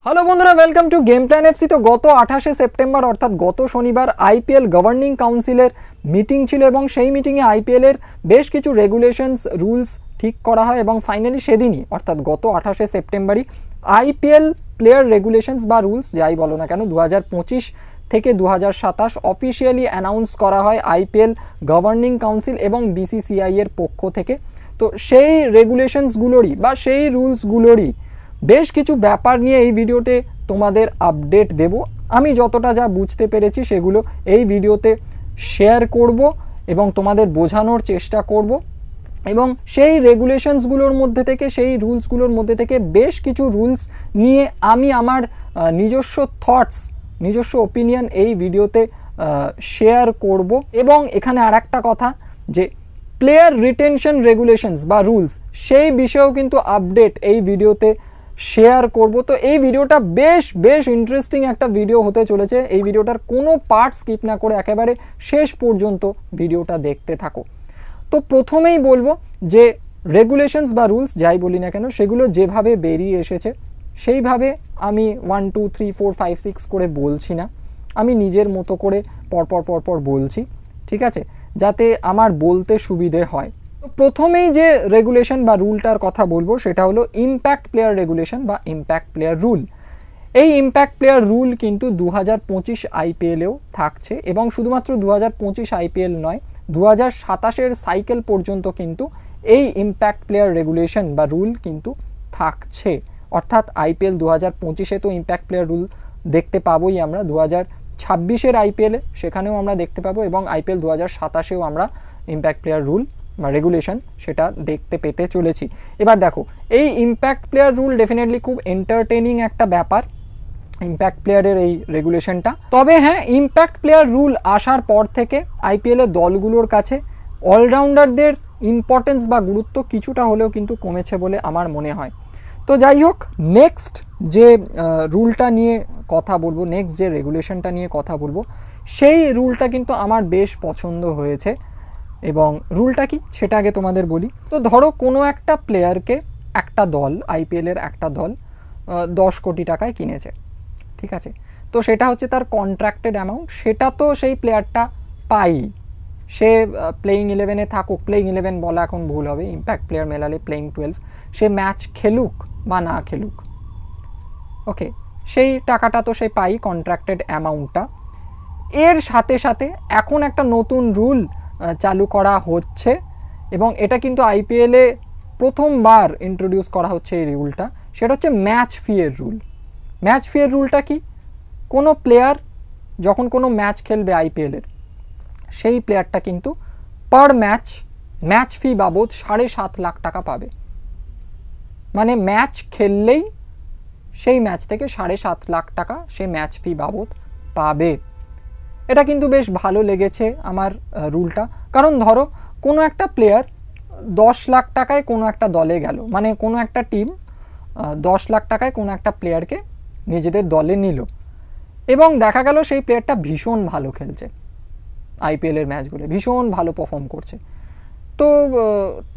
Hello বন্ধুরা, welcome to game plan FC. তো গত 28শে সেপ্টেম্বর অর্থাৎ গত শনিবার আইপিএল গভর্নিং কাউন্সিলের মিটিং ছিল এবং সেই মিটিংয়ে আইপিএলের বেশ কিছু রেগুলেশনস রুলস ঠিক করা হয় এবং ফাইনালি সেদিনই অর্থাৎ গত 28শে সেপ্টেম্বরই আইপিএল প্লেয়ার রেগুলেশনস বা রুলস যাই বলো না কেন 2025 থেকে 2027 অফিসিয়ালি অ্যানাউন্স করা হয় আইপিএল গভর্নিং কাউন্সিল এবং বিসিসিআই এর পক্ষ থেকে। তো সেই রেগুলেশনসগুলোরই বা সেই রুলসগুলোরই বেশ কিছু ব্যাপার নিয়ে এই ভিডিওতে তোমাদের আপডেট দেব। আমি যতটা যা বুঝতে পেরেছি সেগুলো এই ভিডিওতে শেয়ার করব এবং তোমাদের বোঝানোর চেষ্টা করব এবং সেই রেগুলেশনসগুলোর মধ্যে থেকে সেই রুলসগুলোর মধ্যে থেকে বেশ কিছু রুলস নিয়ে আমি আমার নিজস্ব থটস নিজস্ব ওপিনিয়ন এই ভিডিওতে শেয়ার করব। এবং এখানে আর একটা কথা যে প্লেয়ার রিটেনশন রেগুলেশনস বা রুলস সেই বিষয়েও কিন্তু আপডেট এই ভিডিওতে শেয়ার করব। তো এই ভিডিওটা বেশ ইন্টারেস্টিং একটা ভিডিও হতে চলেছে। এই ভিডিওটার কোনো পার্ট স্কিপ না করে একেবারে শেষ পর্যন্ত ভিডিওটা দেখতে থাকো। তো প্রথমেই বলবো যে রেগুলেশনস বা রুলস যাই বলি না কেন সেগুলো যেভাবে বেরিয়ে এসেছে সেইভাবে আমি 1 2 3 4 5 6 করে বলছি না, আমি নিজের মতো করে পরপর বলছি, ঠিক আছে, যাতে আমার বলতে সুবিধে হয়। তো প্রথমেই যে রেগুলেশন বা রুলটার কথা বলবো সেটা হলো ইম্প্যাক্ট প্লেয়ার রেগুলেশন বা ইম্প্যাক্ট প্লেয়ার রুল। এই ইম্প্যাক্ট প্লেয়ার রুল কিন্তু 2025 আইপিএলেও থাকছে এবং শুধুমাত্র 2025 আইপিএল নয়, 2027 সাইকেল পর্যন্ত কিন্তু এই ইম্প্যাক্ট প্লেয়ার রেগুলেশন বা রুল কিন্তু থাকছে। অর্থাৎ আইপিএল 2025-এ তো ইম্প্যাক্ট প্লেয়ার রুল দেখতে পাবোই আমরা, 2026-এর আইপিএলে সেখানেও আমরা দেখতে পাবো এবং আইপিএল 2027-এও আমরা ইম্প্যাক্ট প্লেয়ার রুল বা রেগুলেশন সেটা দেখতে পেতে চলেছি। এবার দেখো, এই ইম্প্যাক্ট প্লেয়ার রুল ডেফিনেটলি খুব এন্টারটেনিং একটা ব্যাপার ইম্প্যাক্ট প্লেয়ারের এই রেগুলেশনটা। তবে হ্যাঁ, ইম্প্যাক্ট প্লেয়ার রুল আসার পর থেকে আইপিএলের দলগুলোর কাছে অলরাউন্ডারদের ইম্পর্টেন্স বা গুরুত্ব কিছুটা হলেও কিন্তু কমেছে বলে আমার মনে হয়। তো যাই হোক, নেক্সট যে রুলটা নিয়ে কথা বলবো, নেক্সট যে রেগুলেশনটা নিয়ে কথা বলবো সেই রুলটা কিন্তু আমার বেশ পছন্দ হয়েছে এবং রুলটা কি সেটা আগে তোমাদের বলি। তো ধরো কোনো একটা প্লেয়ারকে একটা দল, আইপিএলের একটা দল 10 কোটি টাকায় কিনেছে, ঠিক আছে, তো সেটা হচ্ছে তার কন্ট্রাক্টেড অ্যামাউন্ট, সেটা তো সেই প্লেয়ারটা পাই, সে প্লেইং 11-এ থাকুক, প্লেইং 11 বলা এখন ভুল হবে, ইম্প্যাক্ট প্লেয়ার মেলালে প্লেইং 12, সে ম্যাচ খেলুক বা না খেলুক, ওকে, সেই টাকাটা তো সে পাই, কন্ট্রাক্টেড অ্যামাউন্টটা। এর সাথে সাথে এখন একটা নতুন রুল চালু করা হচ্ছে এবং এটা কিন্তু আইপিএলে প্রথমবার ইন্ট্রোডিউস করা হচ্ছে এই রুলটা, সেটা হচ্ছে ম্যাচ ফিয়ের রুল। ম্যাচ ফিয়ের রুলটা কি, কোনো প্লেয়ার যখন কোনো ম্যাচ খেলবে আইপিএলের, সেই প্লেয়ারটা কিন্তু পার ম্যাচ ফি বাবদ 7.5 লাখ টাকা পাবে। মানে ম্যাচ খেললেই সেই ম্যাচ থেকে 7.5 লাখ টাকা সে ম্যাচ ফি বাবদ পাবে। এটা কিন্তু বেশ ভালো লেগেছে আমার রুলটা, কারণ ধরো কোনো একটা প্লেয়ার 10 লাখ টাকায় কোনো একটা দলে গেল, মানে কোনো একটা টিম 10 লাখ টাকায় কোনো একটা প্লেয়ারকে নিজেদের দলে নিল এবং দেখা গেল সেই প্লেয়ারটা ভীষণ ভালো খেলছে, আইপিএলের ম্যাচগুলো ভীষণ ভালো পারফর্ম করছে। তো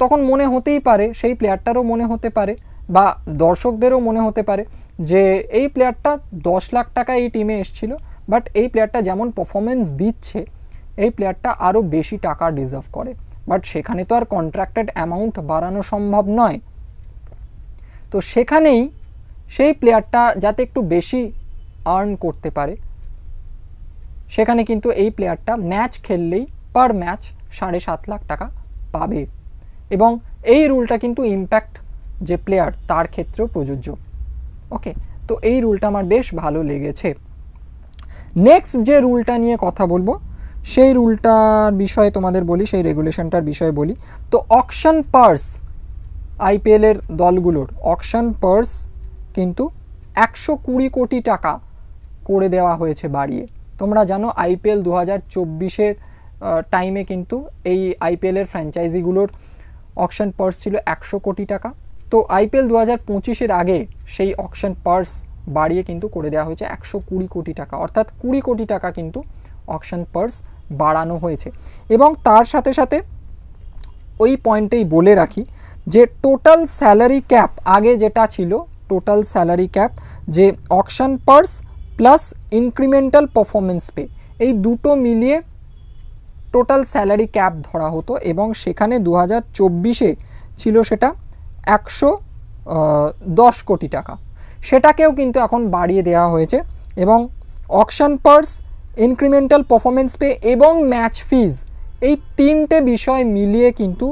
তখন মনে হতেই পারে, সেই প্লেয়ারটারও মনে হতে পারে বা দর্শকদেরও মনে হতে পারে যে এই প্লেয়ারটা 10 লাখ টাকা এই টিমে এসেছিল, বাট এই প্লেয়ারটা যেমন পারফরমেন্স দিচ্ছে এই প্লেয়ারটা আরও বেশি টাকা ডিজার্ভ করে, বাট সেখানে তো আর কন্ট্রাক্টেড অ্যামাউন্ট বাড়ানো সম্ভব নয়। তো সেখানেই সেই প্লেয়ারটা যাতে একটু বেশি আর্ন করতে পারে, সেখানে কিন্তু এই প্লেয়ারটা ম্যাচ খেললেই পার ম্যাচ 7.5 লাখ টাকা পাবে এবং এই রুলটা কিন্তু ইম্প্যাক্ট যে প্লেয়ার তার ক্ষেত্রেও প্রযোজ্য। ওকে, তো এই রুলটা আমার বেশ ভালো লেগেছে। নেক্সট যে রুলটা নিয়ে কথা বলবো সেই রুলটার বিষয়ে তোমাদের বলি, সেই রেগুলেশনটার বিষয়ে বলি। তো অকশন পার্স, আইপিএলের দলগুলোর অকশন পার্স কিন্তু 120 কোটি টাকা করে দেওয়া হয়েছে বাড়িয়ে। তোমরা জানো আইপিএল 2024-এর টাইমে কিন্তু এই আইপিএলের ফ্র্যাঞ্চাইজিগুলোর অকশন পার্স ছিল 100 কোটি টাকা। তো আইপিএল 2025-এর আগে সেই অকশন পার্স বাড়িয়ে কিন্তু করে দেওয়া হয়েছে 120 কোটি টাকা, অর্থাৎ 20 কোটি টাকা কিন্তু অকশন পার্স বাড়ানো হয়েছে। এবং তার সাথে সাথে ওই পয়েন্টেই বলে রাখি যে টোটাল স্যালারি ক্যাপ আগে যেটা ছিল টোটাল স্যালারি ক্যাপ, যে auction purse plus incremental performance pay, এই দুটো মিলিয়ে টোটাল স্যালারি ক্যাপ ধরা হতো এবং সেখানে 2024-এ ছিল সেটা 110 কোটি টাকা। সেটাকেও কিন্তু এখন বাড়িয়ে দেওয়া হয়েছে এবং auction purse, incremental performance pay এবং ম্যাচ ফিজ, এই তিনটে বিষয় মিলিয়ে কিন্তু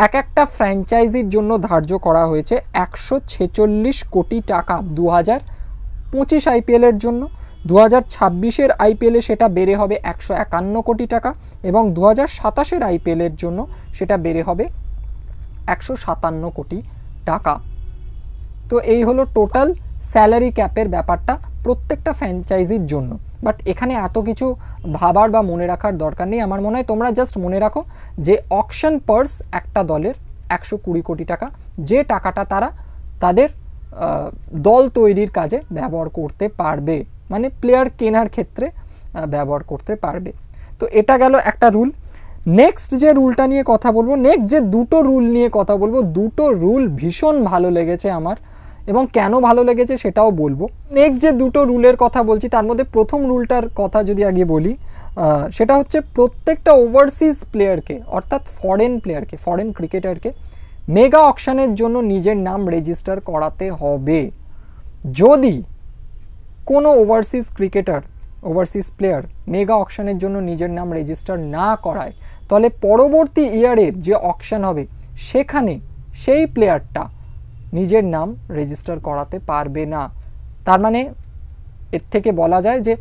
এক একটা ফ্র্যাঞ্চাইজির জন্য ধার্য করা হয়েছে 146 কোটি টাকা 2025 আইপিএলের জন্য। 2026-এর আইপিএলে সেটা বেড়ে হবে 151 কোটি টাকা এবং 2027-এর আইপিএলের জন্য সেটা বেড়ে হবে 157 কোটি টাকা। তো এই হলো টোটাল স্যালারি ক্যাপের ব্যাপারটা প্রত্যেকটা ফ্র্যাঞ্চাইজির জন্য। বাট এখানে এত কিছু ভাবার বা মনে রাখার দরকার নেই। আমার মনে হয় তোমরা জাস্ট মনে রাখো যে অকশন পার্স একটা দলের 120 কোটি টাকা, যে টাকাটা তারা তাদের দল তৈরির কাজে ব্যবহার করতে পারবে, মানে প্লেয়ার কেনার ক্ষেত্রে ব্যবহার করতে পারবে। তো এটা গেল একটা রুল। নেক্সট যে রুলটা নিয়ে কথা বলবো, নেক্সট যে দুটো রুল নিয়ে কথা বলবো, দুটো রুল ভীষণ ভালো লেগেছে আমার এবং কেন ভালো লেগেছে সেটাও বলবো। নেক্সট যে দুটো রুলের কথা বলছি তার মধ্যে প্রথম রুলটার কথা যদি আগে বলি, সেটা হচ্ছে প্রত্যেকটা ওভারসিজ প্লেয়ারকে, অর্থাৎ ফরেন প্লেয়ারকে, ফরেন ক্রিকেটারকে মেগা অকশনের জন্য নিজের নাম রেজিস্টার করাতে হবে। যদি কোনো overseas cricketer, overseas player mega অকশনের জন্য নিজের নাম রেজিস্টার না করায়, তাহলে পরবর্তী ইয়ারে যে অকশন হবে সেখানে সেই প্লেয়ারটা নিজের নাম রেজিস্টার করাতে পারবে না। তার মানে এর থেকে বলা যায় যে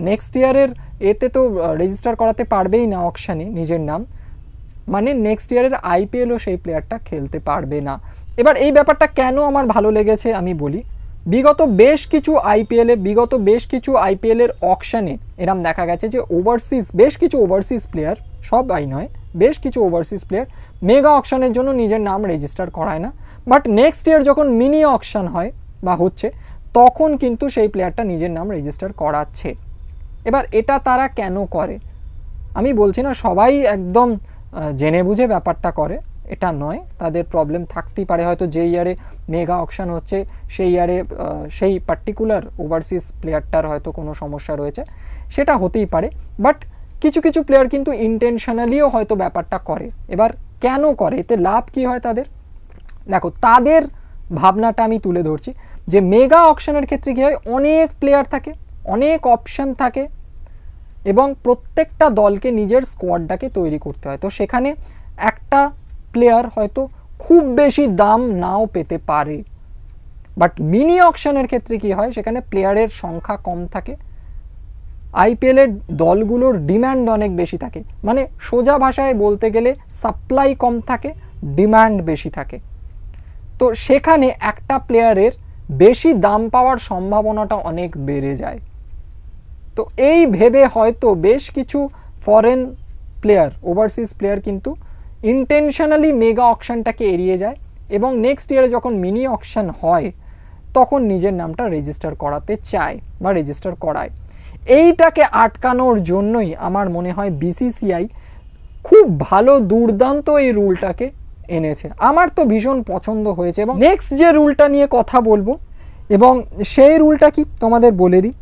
নেক্সট ইয়ারের এতে তো রেজিস্টার করাতে পারবেই না অকশানে নিজের নাম, মানে নেক্সট ইয়ারের আইপিএলও সেই প্লেয়ারটা খেলতে পারবে না। এবার এই ব্যাপারটা কেন আমার ভালো লেগেছে আমি বলি। বিগত বেশ কিছু আইপিএলের অকশানে এরম দেখা গেছে যে বেশ কিছু ওভারসিজ প্লেয়ার, সবাই নয়, বেশ কিছু ওভারসিজ প্লেয়ার মেগা অকশনের জন্য নিজের নাম রেজিস্টার করায় না, বাট নেক্সট ইয়ার যখন মিনি অকশন হয় বা হচ্ছে তখন কিন্তু সেই প্লেয়ারটা নিজের নাম রেজিস্টার করাচ্ছে। এবার এটা তারা কেন করে আমি বলছি না সবাই একদম জেনে বুঝে ব্যাপারটা করে, এটা নয়, তাদের প্রবলেম থাকতেই পারে। হয়তো যে ইয়ারে মেগা অকশন হচ্ছে সেই ইয়ারে সেই পার্টিকুলার ওভারসিজ প্লেয়ারটার হয়তো কোনো সমস্যা রয়েছে, সেটা হতেই পারে। বাট কিছু কিছু প্লেয়ার কিন্তু ইন্টেনশনালিও হয়তো ব্যাপারটা করে। এবার কেন করে, এতে লাভ কি হয় তাদের? দেখো, তাদের ভাবনাটা আমি তুলে ধরছি যে মেগা অকশনের ক্ষেত্রে কী হয়, অনেক প্লেয়ার থাকে, অনেক অপশন থাকে এবং প্রত্যেকটা দলকে নিজের স্কোয়াডটাকে তৈরি করতে হয়। তো সেখানে একটা প্লেয়ার হয়তো খুব বেশি দাম নাও পেতে পারে, বাট মিনি অকশনের ক্ষেত্রে কি হয়, সেখানে প্লেয়ারের সংখ্যা কম থাকে, আইপিএলের দলগুলোর ডিম্যান্ড অনেক বেশি থাকে, মানে সোজা ভাষায় বলতে গেলে সাপ্লাই কম থাকে, ডিম্যান্ড বেশি থাকে। তো সেখানে একটা প্লেয়ারের বেশি দাম পাওয়ার সম্ভাবনাটা অনেক বেড়ে যায়। তো এই ভেবে হয়তো বেশ কিছু ফরেন প্লেয়ার, ওভারসিজ প্লেয়ার কিন্তু ইন্টেনশনালি মেগা অকশনটাকে এড়িয়ে যায় এবং নেক্সট ইয়ারে যখন মিনি অকশন হয় তখন নিজের নামটা রেজিস্টার করাতে চায় বা রেজিস্টার করায়। এইটাকে আটকানোর জন্যই আমার মনে হয় বিসিসিআই খুব ভালো, দুর্দান্ত এই রুলটাকে এনেছে। আমার তো ভীষণ পছন্দ হয়েছে। এবং নেক্সট যে রুলটা নিয়ে কথা বলবো এবং সেই রুলটা কি তোমাদের বলে দিই।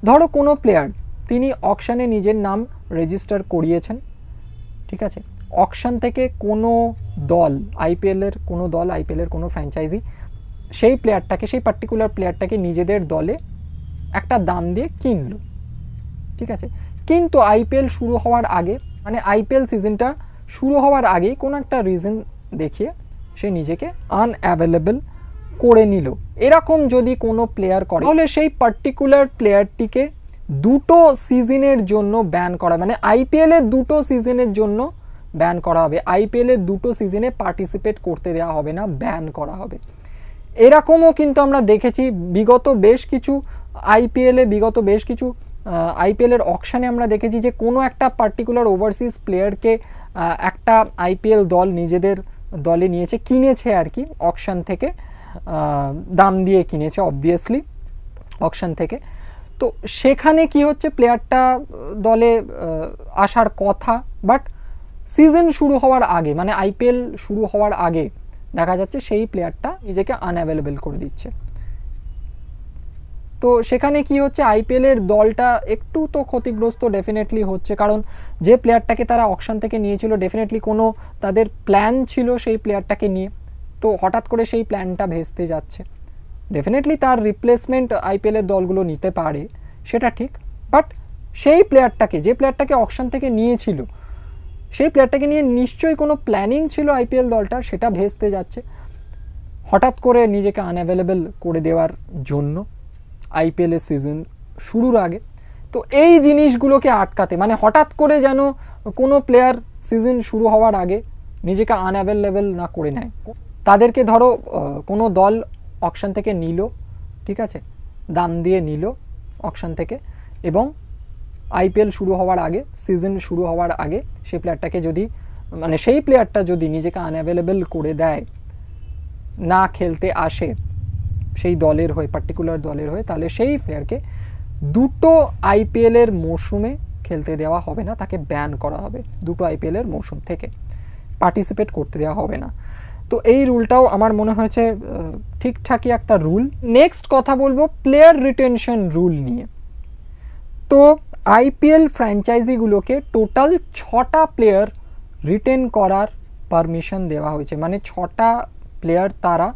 ধরো কোনো প্লেয়ার তিনি অকশানে নিজের নাম রেজিস্টার করিয়েছেন, ঠিক আছে, অকশন থেকে কোনো দল, আইপিএলের কোনো ফ্র্যাঞ্চাইজি সেই প্লেয়ারটাকে, সেই পার্টিকুলার প্লেয়ারটাকে নিজেদের দলে একটা দাম দিয়ে কিনলো, ঠিক আছে। কিন্তু আইপিএল শুরু হওয়ার আগে, মানে আইপিএল সিজনটা শুরু হওয়ার আগেই কোনো একটা রিজন দেখিয়ে সে নিজেকে আনঅ্যাভেলেবল করে নিল। এরকম যদি কোনো প্লেয়ার করে তাহলে সেই পার্টিকুলার প্লেয়ারটিকে দুটো সিজনের জন্য ব্যান করা, মানে আইপিএলের দুটো সিজনের জন্য ব্যান করা হবে। আইপিএলের দুটো সিজনে পার্টিসিপেট করতে দেওয়া হবে না, ব্যান করা হবে। এরকমও কিন্তু আমরা দেখেছি বিগত বেশ কিছু আইপিএলের অকশানে আমরা দেখেছি যে কোনো একটা পার্টিকুলার ওভারসিজ প্লেয়ারকে একটা আইপিএল দল নিজেদের দলে নিয়েছে, কিনেছে আর কি, অকশন থেকে দাম দিয়ে কিনেছে অবভিয়াসলি অকশন থেকে। তো সেখানে কি হচ্ছে, প্লেয়ারটা দলে আসার কথা, বাট সিজন শুরু হওয়ার আগে, মানে আইপিএল শুরু হওয়ার আগে দেখা যাচ্ছে সেই প্লেয়ারটা নিজেকে আনঅ্যাভেলেবল করে দিচ্ছে। তো সেখানে কি হচ্ছে, আইপিএলের দলটা একটু তো ক্ষতিগ্রস্ত ডেফিনেটলি হচ্ছে, কারণ যে প্লেয়ারটাকে তারা অকশন থেকে নিয়েছিল ডেফিনেটলি কোনো তাদের প্ল্যান ছিল সেই প্লেয়ারটাকে নিয়ে, তো হঠাৎ করে সেই প্ল্যানটা ভেস্তে যাচ্ছে। ডেফিনেটলি তার রিপ্লেসমেন্ট আইপিএলের দলগুলো নিতে পারে, সেটা ঠিক, বাট সেই প্লেয়ারটাকে, যে প্লেয়ারটাকে অকশন থেকে নিয়েছিল, সেই প্লেয়ারটাকে নিয়ে নিশ্চয়ই কোনো প্ল্যানিং ছিল আইপিএল দলটার, সেটা ভেস্তে যাচ্ছে হঠাৎ করে নিজেকে আনঅ্যাভেলেবল করে দেওয়ার জন্য আইপিএলের সিজন শুরুর আগে। তো এই জিনিসগুলোকে আটকাতে, মানে হঠাৎ করে যেন কোনো প্লেয়ার সিজন শুরু হওয়ার আগে নিজেকে আনঅ্যাভেলেবল না করে নেয়। তাদেরকে ধরো কোনো দল অকশন থেকে নিল, ঠিক আছে, দাম দিয়ে নিল অকশন থেকে, এবং আইপিএল শুরু হওয়ার আগে, সিজন শুরু হওয়ার আগে সেই প্লেয়ারটাকে যদি, মানে সেই প্লেয়ারটা যদি নিজেকে আনঅ্যাভেলেবল করে দেয়, না খেলতে আসে সেই দলের হয়ে, পার্টিকুলার দলের হয়ে, তাহলে সেই প্লেয়ারকে দুটো আইপিএলের মৌসুমে খেলতে দেওয়া হবে না, তাকে ব্যান করা হবে, দুটো আইপিএলের মৌসুম থেকে পার্টিসিপেট করতে দেওয়া হবে না। তো এই রুলটাও আমার মনে হয়েছে ঠিকঠাকই একটা রুল। নেক্সট কথা বলবো প্লেয়ার রিটেনশন রুল নিয়ে। তো আইপিএল ফ্র্যাঞ্চাইজিগুলোকে টোটাল 6টা প্লেয়ার রিটেন করার পারমিশন দেওয়া হয়েছে, মানে 6টা প্লেয়ার তারা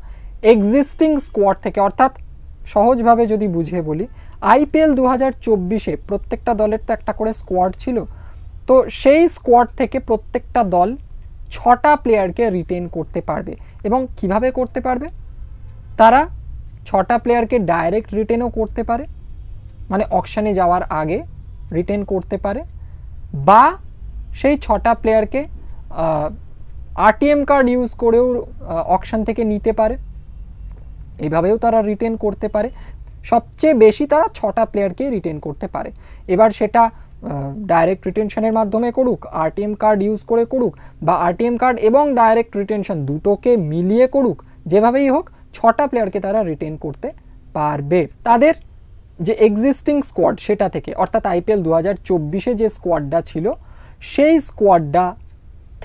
এক্সিস্টিং স্কোয়াড থেকে, অর্থাৎ সহজভাবে যদি বুঝিয়ে বলি, আইপিএল 2024-এ প্রত্যেকটা দলের তো একটা করে স্কোয়াড ছিল, তো সেই স্কোয়াড থেকে প্রত্যেকটা দল 6টা প্লেয়ারকে রিটেন করতে পারবে। এবং কিভাবে করতে পারবে, তারা 6টা প্লেয়ারকে ডাইরেক্ট রিটেনও করতে পারে, মানে অকশনে যাওয়ার আগে রিটেন করতে পারে, বা সেই 6টা প্লেয়ারকে আরটিএম কার্ড ইউজ করেও অকশন থেকে নিতে পারে, এইভাবেও তারা রিটেন করতে পারে। সবচেয়ে বেশি তারা 6টা প্লেয়ারকে রিটেন করতে পারে। এবার সেটা ডাইরেক্ট রিটেনশনের মাধ্যমে করুক, আরটিএম কার্ড ইউজ করে করুক, বা আরটিএম কার্ড এবং ডাইরেক্ট রিটেনশন দুটোকে মিলিয়ে করুক, যেভাবেই হোক 6টা প্লেয়ারকে তারা রিটেন করতে পারবে তাদের যে এক্সিস্টিং স্কোয়াড সেটা থেকে। অর্থাৎ আইপিএল 2024-এ যে স্কোয়াডটা ছিল সেই স্কোয়াডটা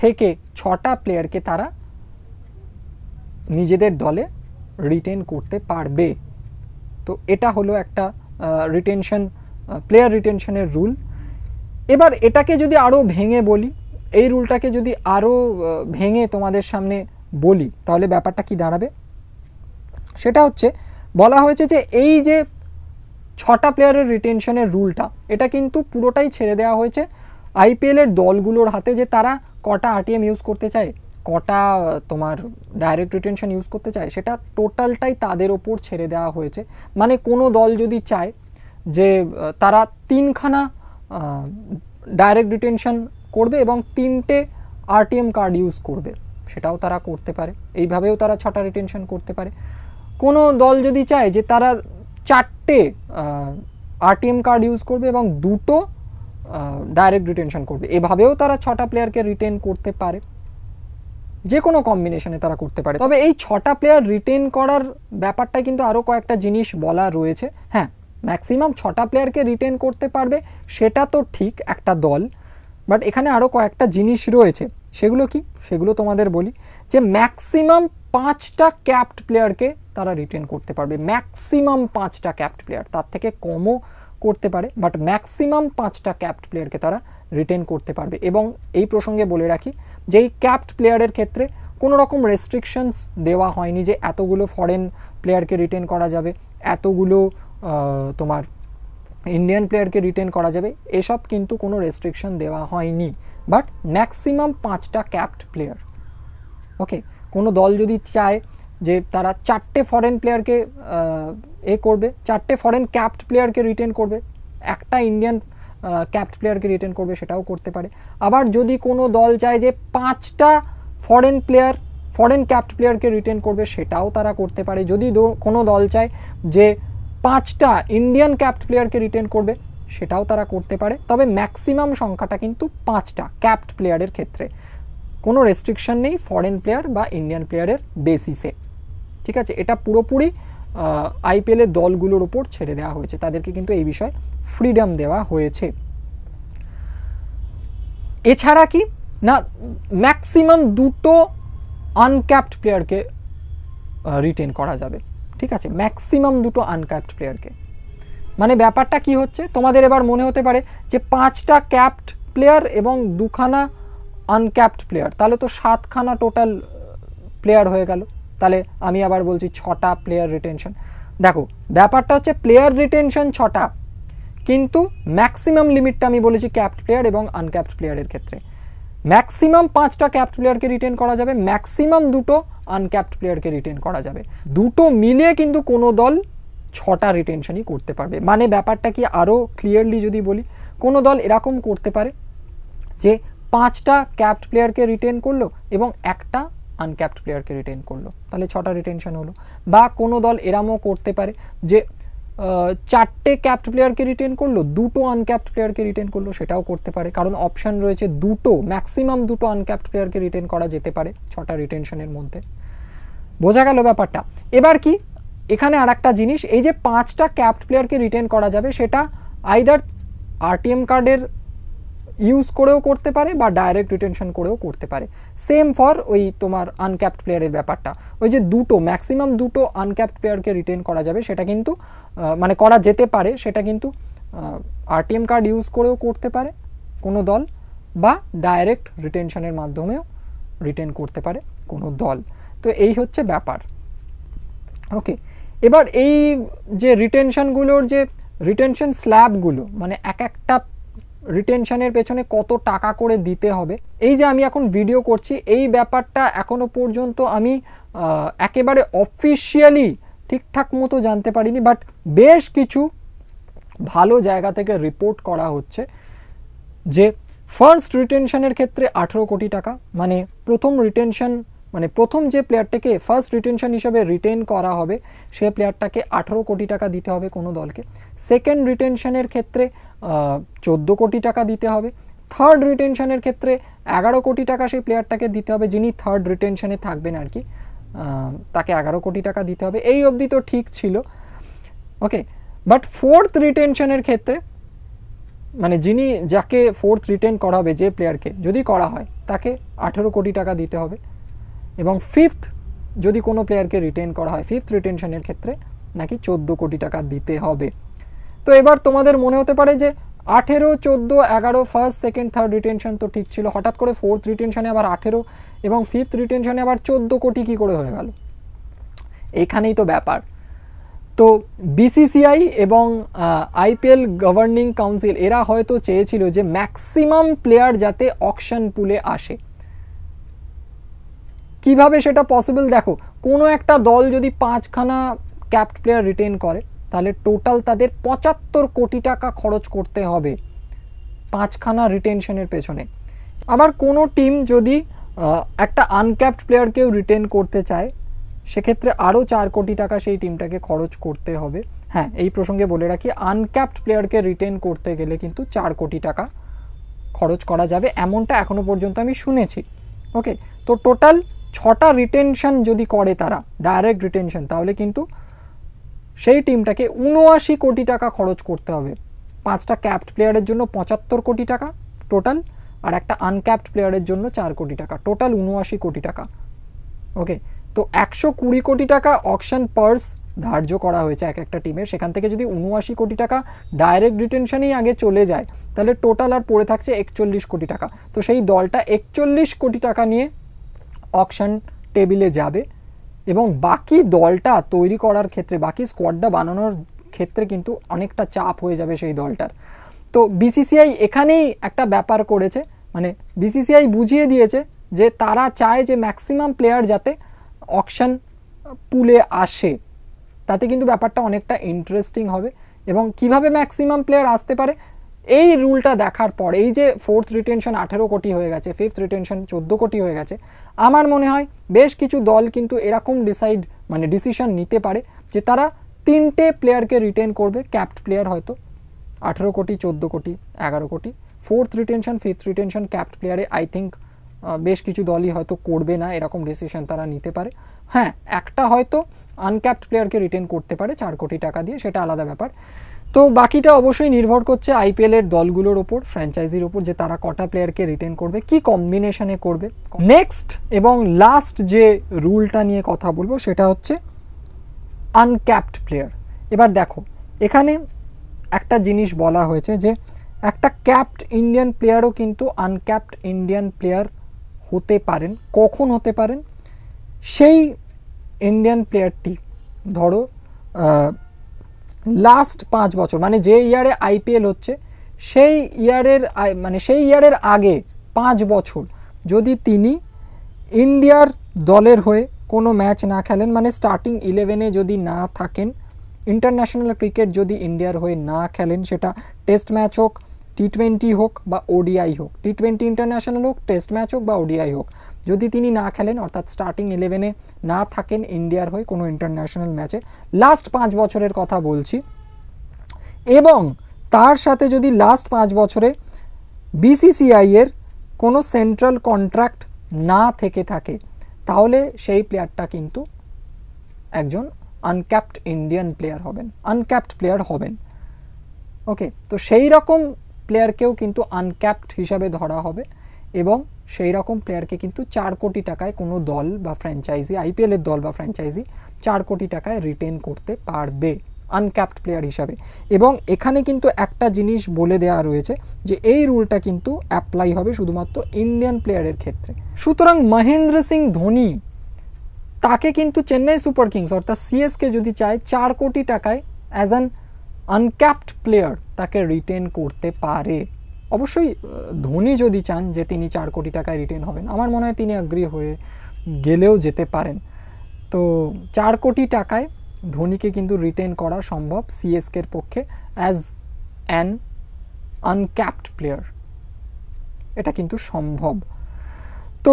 থেকে 6টা প্লেয়ারকে তারা নিজেদের দলে রিটেন করতে পারবে। তো এটা হলো একটা রিটেনশন, প্লেয়ার রিটেনশনের রুল। এবার এটাকে যদি আরও ভেঙে বলি, এই রুলটাকে যদি আরও ভেঙে তোমাদের সামনে বলি, তাহলে ব্যাপারটা কি দাঁড়াবে, সেটা হচ্ছে বলা হয়েছে যে এই যে 6টা প্লেয়ারের রিটেনশনের রুলটা, এটা কিন্তু পুরোটাই ছেড়ে দেওয়া হয়েছে আইপিএলের দলগুলোর হাতে, যে তারা কটা আরটিএম ইউজ করতে চায়, কটা তোমার ডাইরেক্ট রিটেনশন ইউজ করতে চায়, সেটা টোটালটাই তাদের ওপর ছেড়ে দেওয়া হয়েছে। মানে কোনো দল যদি চায় যে তারা 3খানা ডাইরেক্ট রিটেনশন করবে এবং 3টে আরটিএম কার্ড ইউজ করবে, সেটাও তারা করতে পারে, এইভাবেও তারা 6টা রিটেনশন করতে পারে। কোনো দল যদি চায় যে তারা 4টে আরটিএম কার্ড ইউজ করবে এবং 2টো ডাইরেক্ট রিটেনশন করবে, এভাবেও তারা 6টা প্লেয়ারকে রিটেন করতে পারে, যে কোনো কম্বিনেশনে তারা করতে পারে। তবে এই 6টা প্লেয়ার রিটেন করার ব্যাপারটা কিন্তু আরও কয়েকটা জিনিস বলা রয়েছে। হ্যাঁ, ম্যাক্সিমাম 6টা প্লেয়ারকে রিটেন করতে পারবে সেটা তো ঠিক একটা দল, বাট এখানে আরও কয়েকটা জিনিস রয়েছে। সেগুলো কি, সেগুলো তোমাদের বলি। যে ম্যাক্সিমাম 5টা ক্যাপ্ট প্লেয়ারকে তারা রিটেন করতে পারবে, ম্যাক্সিমাম 5টা ক্যাপ্ট প্লেয়ার, তার থেকে কমও করতে পারে, বাট ম্যাক্সিমাম 5টা ক্যাপ্ট প্লেয়ারকে তারা রিটেন করতে পারবে। এবং এই প্রসঙ্গে বলে রাখি যে এই ক্যাপ্ট প্লেয়ারের ক্ষেত্রে কোনো রকম রেস্ট্রিকশনস দেওয়া হয়নি যে এতগুলো ফরেন প্লেয়ারকে রিটেন করা যাবে, এতগুলো তোমার ইন্ডিয়ান প্লেয়ারকে রিটেন করা যাবে, এসব কিন্তু কোনো রেস্ট্রিকশন দেওয়া হয়নি, বাট ম্যাক্সিমাম 5টা ক্যাপ্ট প্লেয়ার। ওকে, কোনো দল যদি চায় যে তারা 4টে ফরেন প্লেয়ারকে করবে, 4টে ফরেন ক্যাপ্ট প্লেয়ারকে রিটেন করবে, একটা ইন্ডিয়ান ক্যাপ্ট প্লেয়ারকে রিটেন করবে, সেটাও করতে পারে। আবার যদি কোনো দল চায় যে 5টা ফরেন ক্যাপ্ট প্লেয়ারকে রিটেন করবে, সেটাও তারা করতে পারে। যদি কোনো দল চায় যে 5টা ইন্ডিয়ান ক্যাপ্ট প্লেয়ারকে রিটেন করবে, সেটাও তারা করতে পারে। তবে ম্যাক্সিমাম সংখ্যাটা কিন্তু 5টা ক্যাপ্ট প্লেয়ারের ক্ষেত্রে, কোনো রেস্ট্রিকশন নেই ফরেন প্লেয়ার বা ইন্ডিয়ান প্লেয়ারের বেসিসে। ঠিক আছে, এটা পুরোপুরি আইপিএলের দলগুলোর উপর ছেড়ে দেওয়া হয়েছে, তাদেরকে কিন্তু এই বিষয়ে ফ্রিডম দেওয়া হয়েছে। এছাড়া কি না, ম্যাক্সিমাম 2টো আনক্যাপড প্লেয়ারকে রিটেন করা যাবে, ঠিক আছে, ম্যাক্সিমাম দুটো আনক্যাপড প্লেয়ারকে। মানে ব্যাপারটা কি হচ্ছে, তোমাদের এবার মনে হতে পারে যে 5টা ক্যাপড প্লেয়ার এবং 2খানা আনক্যাপড প্লেয়ার, তাহলে তো 7খানা টোটাল প্লেয়ার হয়ে গেল। তাহলে আমি আবার বলছি 6টা প্লেয়ার রিটেনশন। দেখো ব্যাপারটা হচ্ছে প্লেয়ার রিটেনশন 6টা, কিন্তু ম্যাক্সিমাম লিমিটটা আমি বলেছি ক্যাপড প্লেয়ার এবং আনক্যাপড প্লেয়ারের ক্ষেত্রে। ম্যাক্সিমাম 5টা ক্যাপড প্লেয়ারকে রিটেন করা যাবে, ম্যাক্সিমাম 2টো আনক্যাপড প্লেয়ারকে রিটেন করা যাবে। দুটো মিলিয়ে কিন্তু কোনো দল 6টা রিটেনশনই করতে পারবে। মানে ব্যাপারটা কি আরও ক্লিয়ারলি যদি বলি, কোনো দল এরকম করতে পারে যে 5টা ক্যাপড প্লেয়ারকে রিটেন করলো এবং একটা আনক্যাপড প্লেয়ারকে রিটেন করলো, তাহলে 6টা রিটেনশন হলো। বা কোনো দল এরমও করতে পারে যে 4টে ক্যাপড প্লেয়ারকে রিটেন করলো, 2টো আনক্যাপড প্লেয়ারকে রিটেন করলো, সেটাও করতে পারে, কারণ অপশান রয়েছে 2টো, ম্যাক্সিমাম 2টো আনক্যাপড প্লেয়ারকে রিটেন করা যেতে পারে 6টা রিটেনশনের মধ্যে। বোঝা গেল ব্যাপারটা? এবার কি এখানে আর একটা জিনিস, এই যে 5টা ক্যাপড প্লেয়ারকে রিটেন করা যাবে সেটা আইদার আরটিএম কার্ডের ইউজ করেও করতে পারে বা ডাইরেক্ট রিটেনশন করেও করতে পারে। সেম ফর ওই তোমার আনক্যাপড প্লেয়ারের ব্যাপারটা, ওই যে ম্যাক্সিমাম 2টো আনক্যাপড প্লেয়ারকে রিটেন করা যাবে সেটা কিন্তু মানে করা যেতে পারে, সেটা কিন্তু আরটিএম কার্ড ইউজ করেও করতে পারে কোনো দল, বা ডাইরেক্ট রিটেনশনের মাধ্যমেও রিটেন করতে পারে কোনো দল। তো এই হচ্ছে ব্যাপার। ওকে, এবার এই যে রিটেনশনগুলোর যে রিটেনশন স্ল্যাবগুলো, মানে এক একটা রিটেনশনের পেছনে কত টাকা করে দিতে হবে, এই যে আমি এখন ভিডিও করছি এই ব্যাপারটা এখনো পর্যন্ত আমি একেবারে অফিসিয়ালি ঠিকঠাক মতো জানতে পারিনি, বাট বেশ কিছু ভালো জায়গা থেকে রিপোর্ট করা হচ্ছে যে ফার্স্ট রিটেনশনের ক্ষেত্রে 18 কোটি টাকা, মানে প্রথম রিটেনশন, মানে প্রথম যে প্লেয়ারটাকে ফার্স্ট রিটেনশন হিসেবে রিটেন করা হবে সে প্লেয়ারটাকে 18 কোটি টাকা দিতে হবে কোনো দলকে। সেকেন্ড রিটেনশনের ক্ষেত্রে 14 কোটি টাকা দিতে হবে। থার্ড রিটেনশনের ক্ষেত্রে 11 কোটি টাকা সেই প্লেয়ারটাকে দিতে হবে, যিনি থার্ড রিটেনশনে থাকবেন আর কি, তাকে 11 কোটি টাকা দিতে হবে। এই অবধি তো ঠিক ছিল, ওকে। বাট ফোর্থ রিটেনশনের ক্ষেত্রে, মানে যিনি যাকে ফোর্থ রিটেন করা হবে, যে প্লেয়ারকে যদি করা হয় তাকে 18 কোটি টাকা দিতে হবে। এবং ফিফথ যদি কোনো প্লেয়ারকে রিটেন করা হয় ফিফথ রিটেনশনের ক্ষেত্রে নাকি 14 কোটি টাকা দিতে হবে। তো এবার তোমাদের মনে হতে পারে যে 18, 14, 11 ফার্স্ট সেকেন্ড থার্ড রিটেনশন তো ঠিক ছিল, হঠাৎ করে ফোর্থ রিটেনশনে আবার 18 এবং ফিফথ রিটেনশনে আবার 14 কোটি কী করে হয়ে গেল? এইখানেই তো ব্যাপার। তো বিসিসিআই এবং আইপিএল গভর্নিং কাউন্সিল এরা হয়তো চেয়েছিল যে ম্যাক্সিমাম প্লেয়ার যাতে অকশন পুলে আসে। কিভাবে সেটা পসিবল? দেখো, কোনো একটা দল যদি 5খানা ক্যাপড প্লেয়ার রিটেন করে তাহলে টোটাল তাদের 75 কোটি টাকা খরচ করতে হবে 5খানা রিটেনশনের পেছনে। আবার কোনো টিম যদি একটা আনক্যাপড প্লেয়ারকেও রিটেন করতে চায় সেক্ষেত্রে আরও 4 কোটি টাকা সেই টিমটাকে খরচ করতে হবে। হ্যাঁ, এই প্রসঙ্গে বলে রাখি, আনক্যাপড প্লেয়ারকে রিটেন করতে গেলে কিন্তু 4 কোটি টাকা খরচ করা যাবে, এমনটা এখনও পর্যন্ত আমি শুনেছি। ওকে, তো টোটাল 6টা রিটেনশন যদি করে তারা ডাইরেক্ট রিটেনশন, তাহলে কিন্তু সেই টিমটাকে 79 কোটি টাকা খরচ করতে হবে। 5টা ক্যাপড প্লেয়ারের জন্য 75 কোটি টাকা টোটাল, আর একটা আনক্যাপড প্লেয়ারের জন্য 4 কোটি টাকা, টোটাল 79 কোটি টাকা। ওকে, তো 120 কোটি টাকা অকশন পার্স ধার্য করা হয়েছে এক একটা টিমের, সেখান থেকে যদি 79 কোটি টাকা ডাইরেক্ট রিটেনশনেই আগে চলে যায় তাহলে টোটাল আর পড়ে থাকছে 41 কোটি টাকা। তো সেই দলটা 41 কোটি টাকা নিয়ে অকশন টেবিলে যাবে এবং বাকি দলটা তৈরি করার ক্ষেত্রে, বাকি স্কোয়াডটা বানানোর ক্ষেত্রে কিন্তু অনেকটা চাপ হয়ে যাবে সেই দলটার। তো বিসিসিআই এখানেই একটা ব্যাপার করেছে, মানে বিসিসিআই বুঝিয়ে দিয়েছে যে তারা চায় যে ম্যাক্সিমাম প্লেয়ার যাতে অকশন পুলে আসে, তাতে কিন্তু ব্যাপারটা অনেকটা ইন্টারেস্টিং হবে। এবং কিভাবে ম্যাক্সিমাম প্লেয়ার আসতে পারে এই রুলটা দেখার পর, এই যে ফোর্থ রিটেনশন 18 কোটি হয়ে গেছে, ফিফথ রিটেনশন 14 কোটি হয়ে গেছে, আমার মনে হয় বেশ কিছু দল কিন্তু এরকম ডিসিশন নিতে পারে যে তারা 3টে প্লেয়ারকে রিটেন করবে, ক্যাপড প্লেয়ার হয়তো 18 কোটি, 14 কোটি, 11 কোটি। Fourth retention fifth retention capped প্লেয়ারে আই থিঙ্ক বেশ কিছু দলই হয়তো করবে না, এরকম ডিসিশন তারা নিতে পারে। হ্যাঁ, একটা হয়তো আনক্যাপড প্লেয়ারকে রিটেন করতে পারে 4 কোটি টাকা দিয়ে, সেটা আলাদা ব্যাপার। তো বাকিটা অবশ্যই নির্ভর করছে আইপিএলের দলগুলোর ওপর, ফ্র্যাঞ্চাইজির ওপর, যে তারা কটা প্লেয়ারকে রিটেন করবে, কি কম্বিনেশনে করবে। নেক্সট এবং লাস্ট যে রুলটা নিয়ে কথা বলবো সেটা হচ্ছে আনক্যাপড প্লেয়ার। এবার দেখো এখানে একটা জিনিস বলা হয়েছে যে একটা ক্যাপড ইন্ডিয়ান প্লেয়ারও কিন্তু আনক্যাপড ইন্ডিয়ান প্লেয়ার হতে পারেন। কখন হতে পারেন? সেই ইন্ডিয়ান প্লেয়ারটি ধরো লাস্ট 5 বছর, মানে যে ইয়ারে আইপিএল হচ্ছে সেই ইয়ারের আগে 5 বছর যদি তিনি ইন্ডিয়ার দলের হয়ে কোনো ম্যাচ না খেলেন, মানে স্টার্টিং 11-এ যদি না থাকেন, ইন্টারন্যাশনাল ক্রিকেট যদি ইন্ডিয়ার হয়ে না খেলেন, সেটা টেস্ট ম্যাচ হোক, টি20 হোক বা ওডিআই হোক, টি20 ইন্টারন্যাশনাল হোক, টেস্ট ম্যাচ হোক বা ওডিআই হোক, যদি তিনি না খেলেন অর্থাৎ স্টার্টিং 11-এ না থাকেন ইন্ডিয়ার হয়ে কোনো ইন্টারন্যাশনাল ম্যাচে, লাস্ট 5 বছরের কথা বলছি, এবং তার সাথে যদি লাস্ট 5 বছরে বিসিসিআই এর কোনো সেন্ট্রাল কন্ট্রাক্ট না থেকে থাকে, তাহলে সেই প্লেয়ারটা কিন্তু একজন আনক্যাপড ইন্ডিয়ান প্লেয়ার হবেন, আনক্যাপড প্লেয়ার হবেন। ওকে, তো সেই রকম প্লেয়ারকেও কিন্তু আনক্যাপড হিসাবে ধরা হবে এবং সেই রকম প্লেয়ারকে কিন্তু 4 কোটি টাকায় কোনো দল বা ফ্র্যাঞ্চাইজি, আইপিএলের দল বা ফ্র্যাঞ্চাইজি 4 কোটি টাকায় রিটেন করতে পারবে আনক্যাপড প্লেয়ার হিসাবে। এবং এখানে কিন্তু একটা জিনিস বলে দেওয়া রয়েছে যে এই রুলটা কিন্তু অ্যাপ্লাই হবে শুধুমাত্র ইন্ডিয়ান প্লেয়ারের ক্ষেত্রে। সুতরাং মহেন্দ্র সিং ধোনি, তাকে কিন্তু চেন্নাই সুপার কিংস অর্থাৎ সিএসকে যদি চায় 4 কোটি টাকায় অ্যাজ অ্যান আনক্যাপড প্লেয়ার তাকে রিটেন করতে পারে। অবশ্যই ধোনি যদি চান যে তিনি 4 কোটি টাকায় রিটেন হবেন, আমার মনে হয় তিনি অ্যাগ্রি হয়ে গেলেও যেতে পারেন। তো 4 কোটি টাকায় ধোনিকে কিন্তু রিটেন করা সম্ভব সিএসকের পক্ষে অ্যাজ অ্যান আনক্যাপড প্লেয়ার, এটা কিন্তু সম্ভব। তো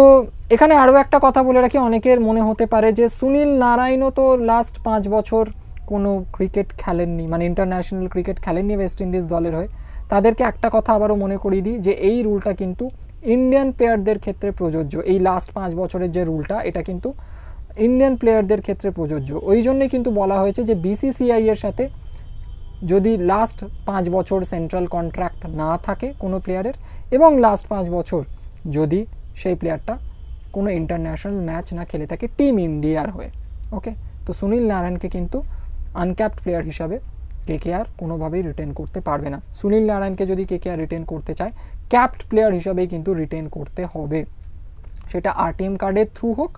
এখানে আরও একটা কথা বলে রাখি, অনেকের মনে হতে পারে যে সুনীল নারায়ণও তো লাস্ট 5 বছর কোনো ক্রিকেট খেলেননি, মানে ইন্টারন্যাশনাল ক্রিকেট খেলেননি ওয়েস্ট ইন্ডিজ দলের হয়ে। তাদেরকে একটা কথা আবারও মনে করিয়ে দিই যে এই রুলটা কিন্তু ইন্ডিয়ান প্লেয়ারদের ক্ষেত্রে প্রযোজ্য। এই লাস্ট 5 বছরের যে রুলটা, এটা কিন্তু ইন্ডিয়ান প্লেয়ারদের ক্ষেত্রে প্রযোজ্য। ওই জন্যই কিন্তু বলা হয়েছে যে বিসিসিআই এর সাথে যদি লাস্ট 5 বছর সেন্ট্রাল কন্ট্রাক্ট না থাকে কোনো প্লেয়ারের, এবং লাস্ট 5 বছর যদি সেই প্লেয়ারটা কোনো ইন্টারন্যাশনাল ম্যাচ না খেলে থাকে টিম ইন্ডিয়ার হয়ে। ওকে, তো সুনীল নারায়ণকে কিন্তু আনক্যাপড প্লেয়ার হিসাবে কেকেআর কোনোভাবেই রিটেন করতে পারবে না। সুনীল নারায়ণকে যদি কেকেআর রিটেন করতে চায়, ক্যাপড প্লেয়ার হিসাবেই কিন্তু রিটেন করতে হবে, সেটা আরটিএম কার্ডের থ্রু হোক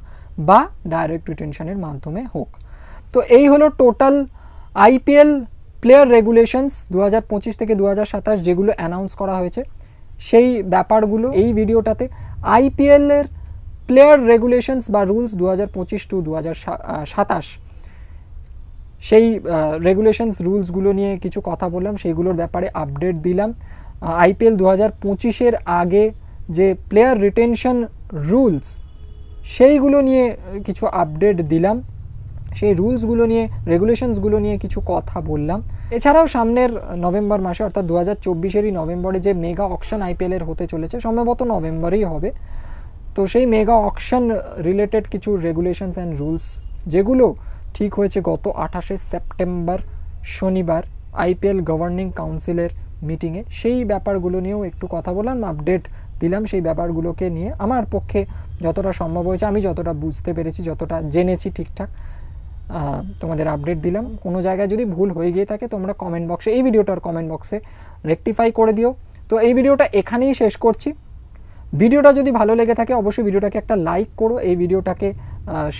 বা ডাইরেক্ট রিটেনশনের মাধ্যমে হোক। তো এই হলো টোটাল আইপিএল প্লেয়ার রেগুলেশনস 2025 থেকে 2027 যেগুলো অ্যানাউন্স করা হয়েছে, সেই ব্যাপারগুলো এই ভিডিওটাতে। আইপিএলের প্লেয়ার রেগুলেশনস বা রুলস 2025 টু 2027, সেই রেগুলেশনস রুলসগুলো নিয়ে কিছু কথা বললাম, সেইগুলোর ব্যাপারে আপডেট দিলাম। আইপিএল 2025-এর আগে যে প্লেয়ার রিটেনশন রুলস, সেইগুলো নিয়ে কিছু আপডেট দিলাম, সেই রুলসগুলো নিয়ে, রেগুলেশনসগুলো নিয়ে কিছু কথা বললাম। এছাড়াও সামনের নভেম্বর মাসে অর্থাৎ 2024-এরই নভেম্বরে যে মেগা অকশন আইপিএলের হতে চলেছে, সম্ভবত নভেম্বরেই হবে, তো সেই মেগা অকশন রিলেটেড কিছু রেগুলেশনস অ্যান্ড রুলস যেগুলো ঠিক হয়েছে গত 28শে সেপ্টেম্বর শনিবার আইপিএল গভর্নিং কাউন্সিলের মিটিংয়ে, সেই ব্যাপারগুলো নিয়েও একটু কথা বললাম, আপডেট দিলাম। সেই ব্যাপারগুলোকে নিয়ে আমার পক্ষে যতটা সম্ভব হয়েছে, আমি যতটা বুঝতে পেরেছি, যতটা জেনেছি ঠিকঠাক তোমাদের আপডেট দিলাম। কোনো জায়গায় যদি ভুল হয়ে গিয়ে থাকে তোমরা কমেন্ট বক্সে, এই ভিডিওটার কমেন্ট বক্সে রেকটিফাই করে দিও। তো এই ভিডিওটা এখানেই শেষ করছি। ভিডিওটা যদি ভালো লেগে থাকে অবশ্যই ভিডিওটাকে একটা লাইক করো, এই ভিডিওটাকে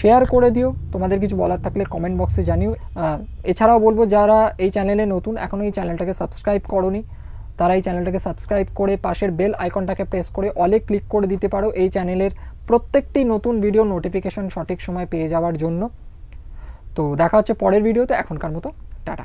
শেয়ার করে দিও, তোমাদের কিছু বলার থাকলে কমেন্ট বক্সে জানিও। এছাড়াও বলবো যারা এই চ্যানেলে নতুন, এখনও এই চ্যানেলটাকে সাবস্ক্রাইব করোনি, তারা এই চ্যানেলটাকে সাবস্ক্রাইব করে পাশের বেল আইকনটাকে প্রেস করে অলে ক্লিক করে দিতে পারো এই চ্যানেলের প্রত্যেকটি নতুন ভিডিও নোটিফিকেশন সঠিক সময় পেয়ে যাওয়ার জন্য। তো দেখা হচ্ছে পরের ভিডিওতে, এখনকার মতো টাটা।